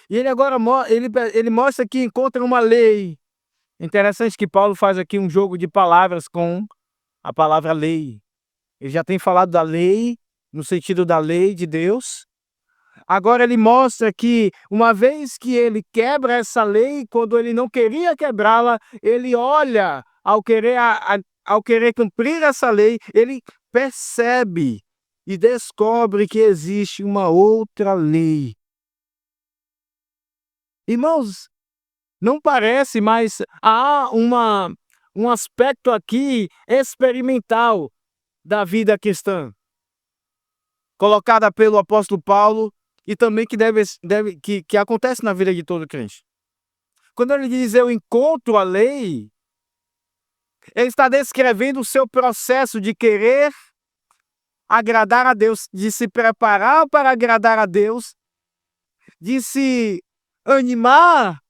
E ele agora ele mostra que encontra uma lei. Interessante que Paulo faz aqui um jogo de palavras com a palavra lei. Ele já tem falado da lei, no sentido da lei de Deus. Agora ele mostra que, uma vez que ele quebra essa lei, quando ele não queria quebrá-la, ele olha, ao querer cumprir essa lei, ele percebe e descobre que existe uma outra lei. Irmãos, não parece, mas há um aspecto aqui experimental da vida cristã, colocada pelo apóstolo Paulo, e também que acontece na vida de todo crente. Quando ele diz eu encontro a lei, ele está descrevendo o seu processo de querer agradar a Deus, de se preparar para agradar a Deus, de se animar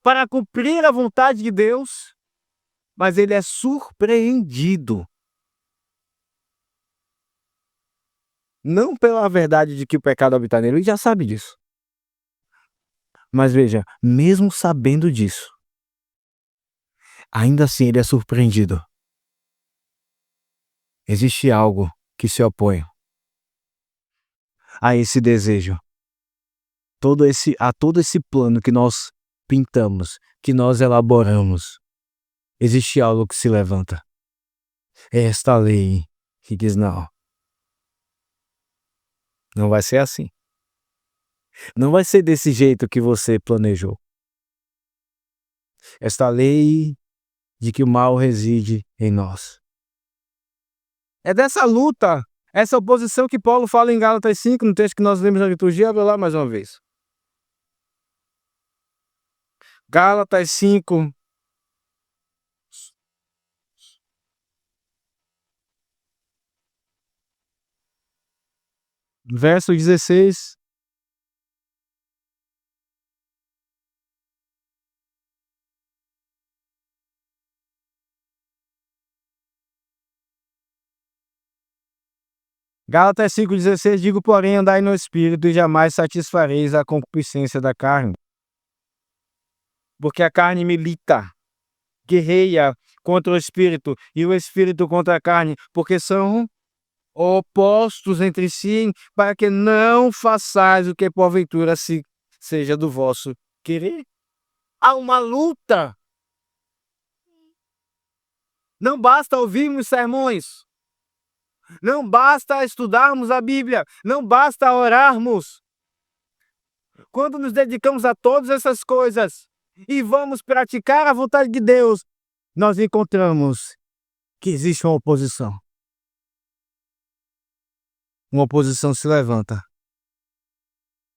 para cumprir a vontade de Deus, mas ele é surpreendido. Não pela verdade de que o pecado habita nele, ele já sabe disso. Mas veja, mesmo sabendo disso, ainda assim ele é surpreendido. Existe algo que se opõe a esse desejo. A todo esse plano que nós pintamos, que nós elaboramos, existe algo que se levanta. É esta lei que diz não. Não vai ser assim. Não vai ser desse jeito que você planejou. Esta lei de que o mal reside em nós. É dessa luta, essa oposição que Paulo fala em Gálatas 5, no texto que nós lemos na liturgia. Abre lá mais uma vez. Gálatas 5. Verso 16. Gálatas 5,16, digo, porém, andai no Espírito e jamais satisfareis a concupiscência da carne. Porque a carne milita, guerreia contra o Espírito, e o Espírito contra a carne, porque são opostos entre si, para que não façais o que porventura seja do vosso querer. Há uma luta. Não basta ouvirmos sermões. Não basta estudarmos a Bíblia, não basta orarmos. Quando nos dedicamos a todas essas coisas e vamos praticar a vontade de Deus, nós encontramos que existe uma oposição. Uma oposição se levanta.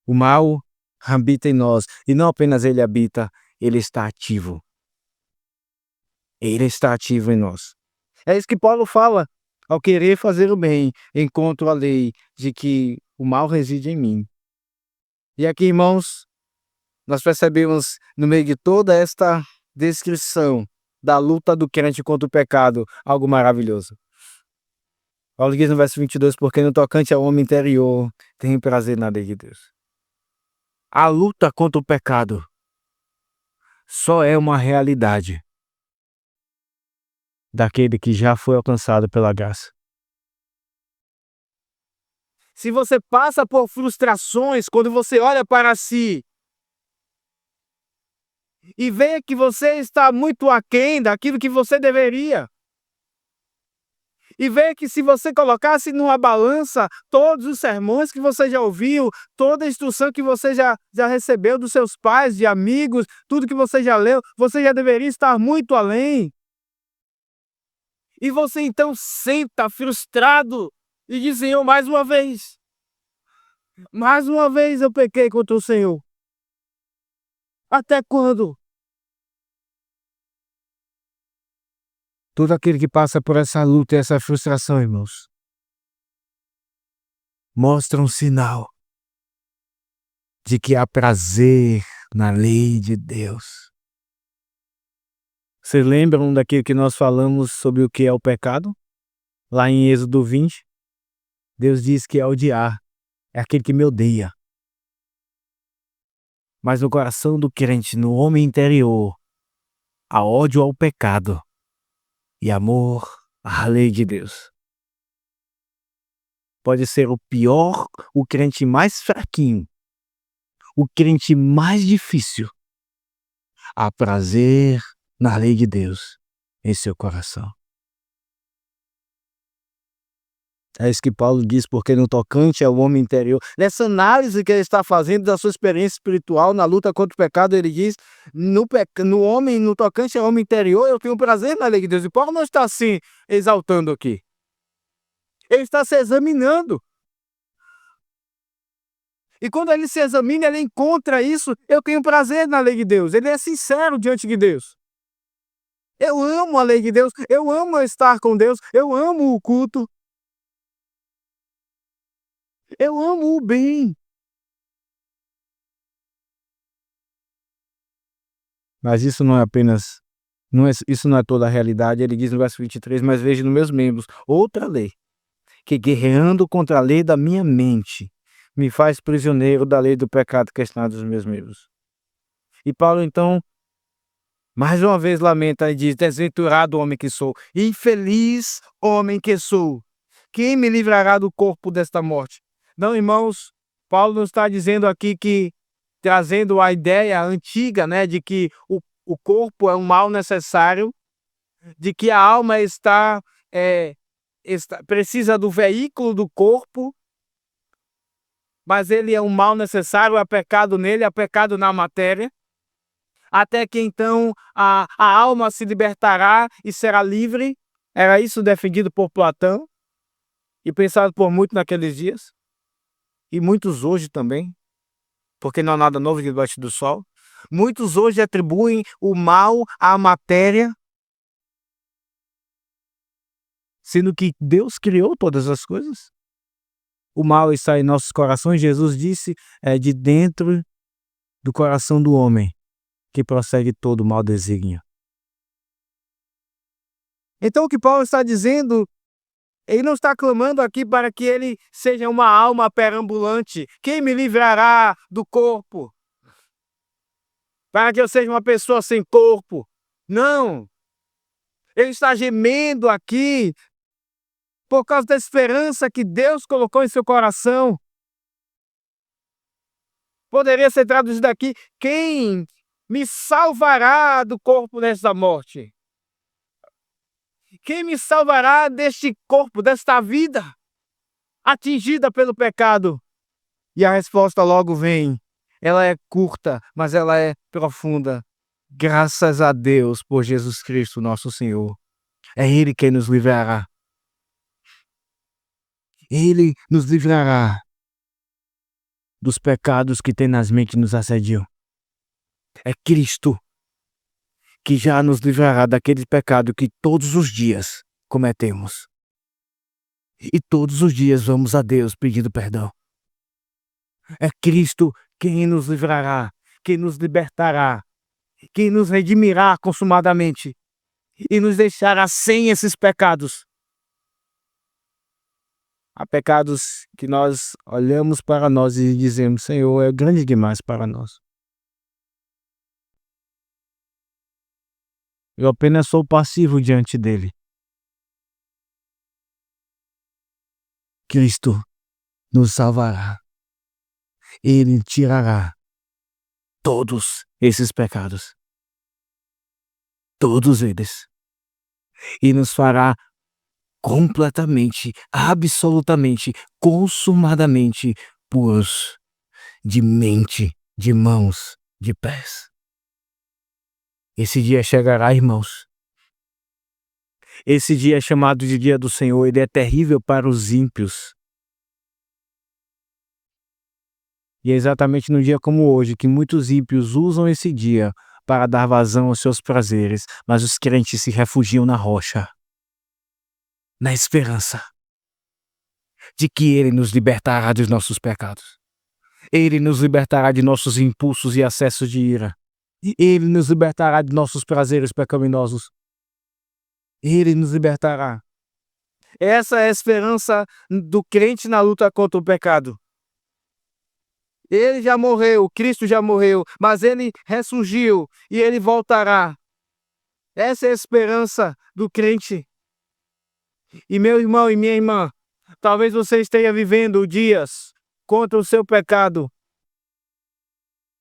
O mal habita em nós, e não apenas ele habita, ele está ativo. Ele está ativo em nós. É isso que Paulo fala. Ao querer fazer o bem, encontro a lei de que o mal reside em mim. E aqui, irmãos, nós percebemos, no meio de toda esta descrição da luta do crente contra o pecado, algo maravilhoso. Paulo diz no verso 22, porque no tocante ao homem interior, tem prazer na lei de Deus. A luta contra o pecado só é uma realidade daquele que já foi alcançado pela graça. Se você passa por frustrações quando você olha para si e vê que você está muito aquém daquilo que você deveria, e vê que se você colocasse numa balança todos os sermões que você já ouviu, toda a instrução que você já recebeu dos seus pais, de amigos, tudo que você já leu, você já deveria estar muito além. E você então senta frustrado e diz: Senhor, mais uma vez eu pequei contra o Senhor. Até quando? Todo aquele que passa por essa luta e essa frustração, irmãos, mostra um sinal de que há prazer na lei de Deus. Vocês lembram daquilo que nós falamos sobre o que é o pecado? Lá em Êxodo 20, Deus diz que é odiar, é aquele que me odeia. Mas no coração do crente, no homem interior, há ódio ao pecado e amor à lei de Deus. Pode ser o pior, o crente mais fraquinho, o crente mais difícil. Há prazer na lei de Deus em seu coração. É isso que Paulo diz, porque no tocante ao homem interior, nessa análise que ele está fazendo da sua experiência espiritual na luta contra o pecado, ele diz, no homem, no tocante ao homem interior, eu tenho prazer na lei de Deus. E Paulo não está assim exaltando aqui. Ele está se examinando. E quando ele se examina, ele encontra isso, eu tenho prazer na lei de Deus. Ele é sincero diante de Deus. Eu amo a lei de Deus, eu amo estar com Deus, eu amo o culto. Eu amo o bem. Mas isso não é apenas, isso não é toda a realidade. Ele diz no verso 23, mas vejo nos meus membros outra lei, que guerreando contra a lei da minha mente, me faz prisioneiro da lei do pecado que está nos meus membros. E Paulo então, mais uma vez lamenta e diz, desventurado homem que sou, infeliz homem que sou, quem me livrará do corpo desta morte? Não, irmãos, Paulo não está dizendo aqui que, trazendo a ideia antiga, né, de que o corpo é um mal necessário, de que a alma precisa do veículo do corpo, mas ele é um mal necessário, há pecado nele, há pecado na matéria, até que então a alma se libertará e será livre. Era isso defendido por Platão e pensado por muitos naqueles dias, e muitos hoje também, porque não há nada novo debaixo do sol. Muitos hoje atribuem o mal à matéria, sendo que Deus criou todas as coisas. O mal está em nossos corações. Jesus disse, é de dentro do coração do homem que procede todo o mau desígnio. Então o que Paulo está dizendo, ele não está clamando aqui para que ele seja uma alma perambulante. Quem me livrará do corpo? Para que eu seja uma pessoa sem corpo? Não. Ele está gemendo aqui por causa da esperança que Deus colocou em seu coração. Poderia ser traduzido aqui, quem me salvará do corpo desta morte? Quem me salvará deste corpo, desta vida atingida pelo pecado? E a resposta logo vem. Ela é curta, mas ela é profunda. Graças a Deus por Jesus Cristo, nosso Senhor. É Ele quem nos livrará. Ele nos livrará dos pecados que tenazmente nos assediam. É Cristo que já nos livrará daquele pecado que todos os dias cometemos. E todos os dias vamos a Deus pedindo perdão. É Cristo quem nos livrará, quem nos libertará, quem nos redimirá consumadamente. e nos deixará sem esses pecados. Há pecados que nós olhamos para nós e dizemos: Senhor, é grande demais para nós. Eu apenas sou passivo diante dele. Cristo nos salvará. Ele tirará todos esses pecados. Todos eles. E nos fará completamente, absolutamente, consumadamente puros de mente, de mãos, de pés. Esse dia chegará, irmãos. Esse dia é chamado de dia do Senhor, ele é terrível para os ímpios. E é exatamente no dia como hoje que muitos ímpios usam esse dia para dar vazão aos seus prazeres, mas os crentes se refugiam na rocha, na esperança de que ele nos libertará dos nossos pecados. Ele nos libertará de nossos impulsos e acessos de ira. Ele nos libertará de nossos prazeres pecaminosos. Ele nos libertará. Essa é a esperança do crente na luta contra o pecado. Ele já morreu, Cristo já morreu, mas ele ressurgiu e ele voltará. Essa é a esperança do crente. E meu irmão e minha irmã, talvez você esteja vivendo dias contra o seu pecado,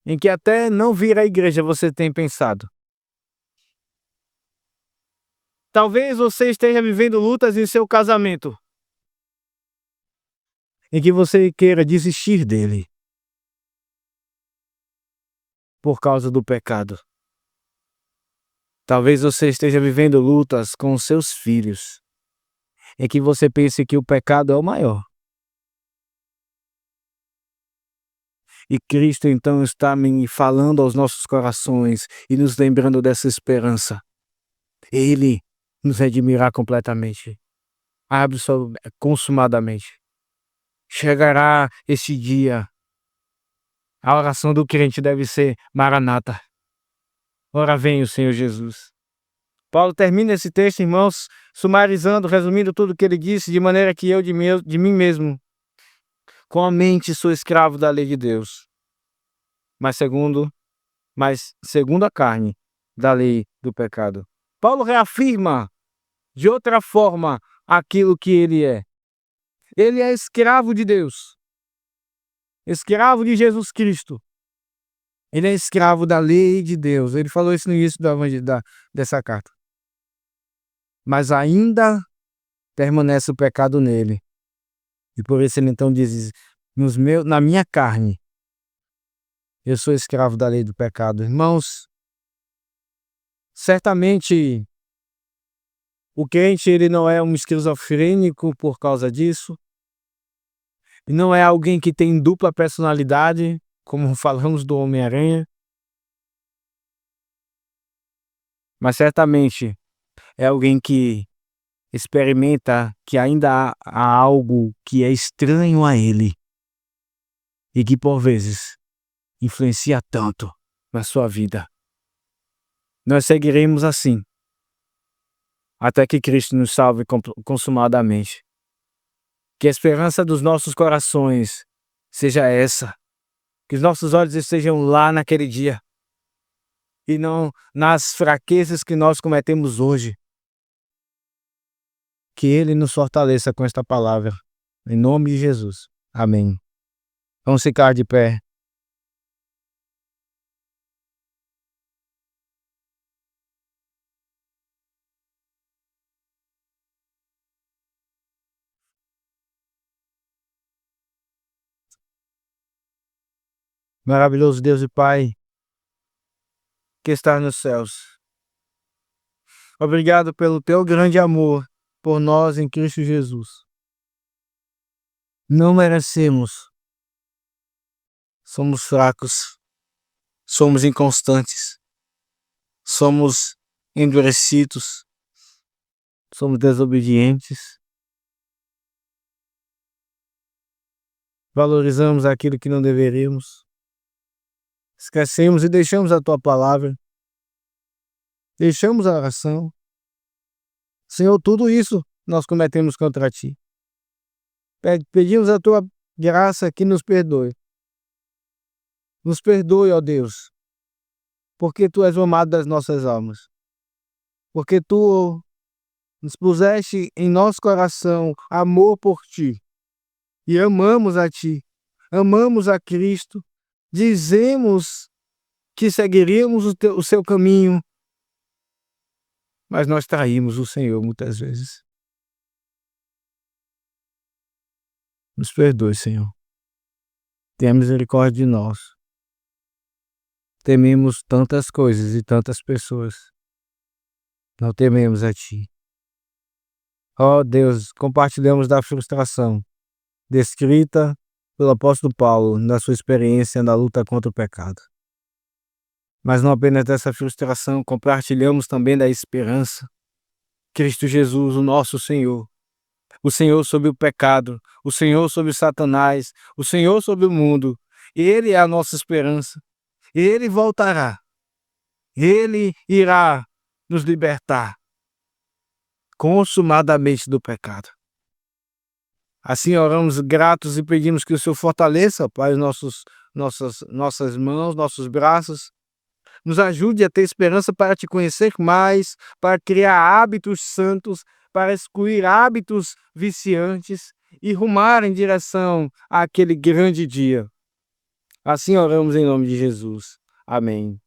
em que até não vir à igreja você tem pensado. Talvez você esteja vivendo lutas em seu casamento, em que você queira desistir dele por causa do pecado. Talvez você esteja vivendo lutas com os seus filhos, em que você pense que o pecado é o maior. E Cristo então está me falando aos nossos corações e nos lembrando dessa esperança. Ele nos redimirá completamente, consumadamente. Chegará esse dia. A oração do crente deve ser: Maranata. Ora vem o Senhor Jesus. Paulo termina esse texto, irmãos, sumarizando, resumindo tudo o que ele disse, de maneira que eu de mim mesmo, com a mente, sou escravo da lei de Deus, mas segundo a carne, da lei do pecado. Paulo reafirma de outra forma aquilo que ele é. Ele é escravo de Deus, escravo de Jesus Cristo. Ele é escravo da lei de Deus. Ele falou isso no início dessa carta. Mas ainda permanece o pecado nele. E por isso ele então diz: na minha carne, eu sou escravo da lei do pecado. Irmãos, certamente o crente ele não é um esquizofrênico por causa disso. Não é alguém que tem dupla personalidade, como falamos do Homem-Aranha. Mas certamente é alguém que experimenta que ainda há algo que é estranho a ele e que por vezes influencia tanto na sua vida. Nós seguiremos assim até que Cristo nos salve consumadamente. Que a esperança dos nossos corações seja essa. Que os nossos olhos estejam lá naquele dia e não nas fraquezas que nós cometemos hoje. Que Ele nos fortaleça com esta palavra. Em nome de Jesus. Amém. Vamos ficar de pé. Maravilhoso Deus e Pai, que está nos céus. Obrigado pelo teu grande amor por nós em Cristo Jesus. Não merecemos. Somos fracos. Somos inconstantes. Somos endurecidos. Somos desobedientes. Valorizamos aquilo que não deveríamos. Esquecemos e deixamos a tua palavra. Deixamos a oração. Senhor, tudo isso nós cometemos contra ti. Pedimos a tua graça que nos perdoe. Nos perdoe, ó Deus, porque tu és o amado das nossas almas. Porque tu nos puseste em nosso coração amor por ti. E amamos a ti. Amamos a Cristo. Dizemos que seguiríamos o seu caminho, mas nós traímos o Senhor muitas vezes. Nos perdoe, Senhor. Tenha misericórdia de nós. Tememos tantas coisas e tantas pessoas. Não tememos a Ti. Ó Deus, compartilhamos da frustração descrita pelo apóstolo Paulo na sua experiência na luta contra o pecado. Mas não apenas dessa frustração, compartilhamos também da esperança. Cristo Jesus, o nosso Senhor. O Senhor sobre o pecado, o Senhor sobre Satanás, o Senhor sobre o mundo. Ele é a nossa esperança. Ele voltará. Ele irá nos libertar consumadamente do pecado. Assim oramos gratos e pedimos que o Senhor fortaleça, Pai, nossas mãos, nossos braços. Nos ajude a ter esperança para te conhecer mais, para criar hábitos santos, para excluir hábitos viciantes e rumar em direção àquele grande dia. Assim oramos em nome de Jesus. Amém.